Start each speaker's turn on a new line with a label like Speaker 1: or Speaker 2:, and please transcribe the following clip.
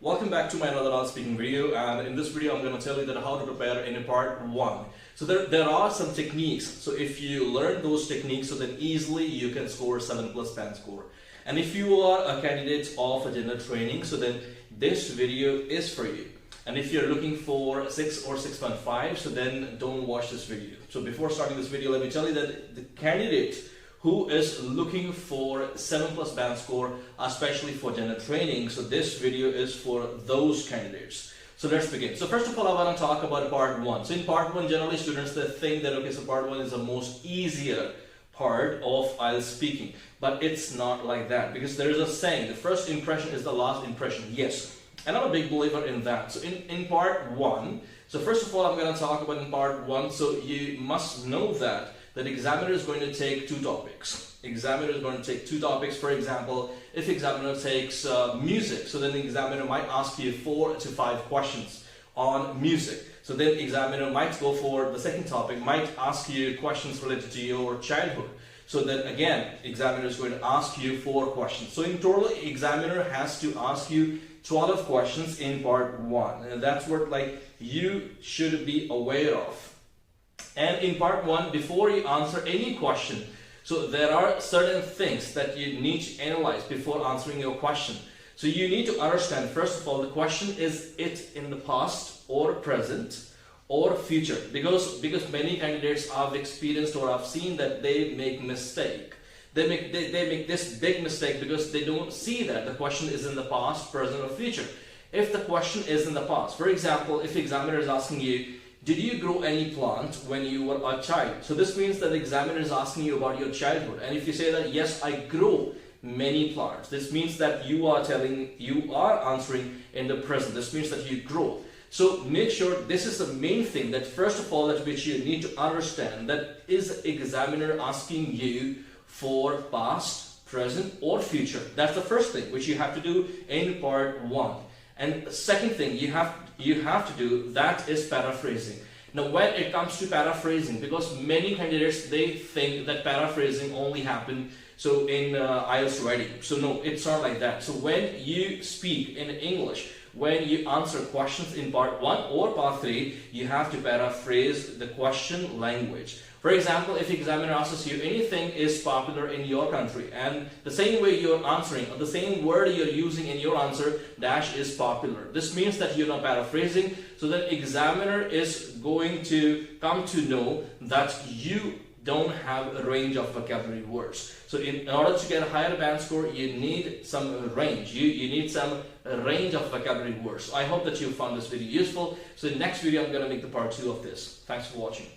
Speaker 1: Welcome back to my another speaking video, and in this video I'm going to tell you that how to prepare in part 1. So there are some techniques. So if you learn those techniques, so then easily you can score 7+ band score. And if you are a candidate of a general training, so then this video is for you. And if you're looking for 6 or 6.5, so then don't watch this video. So before starting this video, let me tell you that the candidate who is looking for 7+ band score, especially for general training, so this video is for those candidates. So let's begin. So first of all, I want to talk about part 1. So in part 1, generally students they think that okay, so part 1 is the most easier part of IELTS speaking, but it's not like that, because there is a saying, the first impression is the last impression. Yes, and I'm a big believer in that. So in part 1, so first of all, I'm going to talk about in part 1, so you must know that examiner is going to take 2 topics. Examiner is going to take 2 topics. For example, if examiner takes music, so then the examiner might ask you 4 to 5 questions on music. So then examiner might go for the second topic, might ask you questions related to your childhood. So then again, examiner is going to ask you 4 questions. So in total, examiner has to ask you 12 questions in part 1. And that's what you should be aware of. And in part 1, before you answer any question, so there are certain things that you need to analyze before answering your question. So you need to understand, first of all, the question, is it in the past or present or future? Because many candidates have experienced or have seen that they make mistake. They make this big mistake because they don't see that the question is in the past, present or future. If the question is in the past, for example, if the examiner is asking you, did you grow any plant when you were a child? So this means that the examiner is asking you about your childhood. And if you say that, yes, I grew many plants, this means that you are answering in the present. This means that you grow. So make sure this is the main thing, that first of all, that which you need to understand, that is examiner asking you for past, present or future. That's the first thing which you have to do in part 1. And the second thing you have to do, that is paraphrasing. Now when it comes to paraphrasing, because many candidates they think that paraphrasing only happen so in IELTS writing. So no, it's not like that. So when you speak in English, when you answer questions in part 1 or part 3, you have to paraphrase the question language. For example, if examiner asks you anything is popular in your country, and the same way you're answering, or the same word you're using in your answer, dash is popular. This means that you're not paraphrasing, so that examiner is going to come to know that you don't have a range of vocabulary words. So in order to get a higher band score, you need some range. You need some range of vocabulary words. So I hope that you found this video useful. So in the next video, I'm going to make the part 2 of this. Thanks for watching.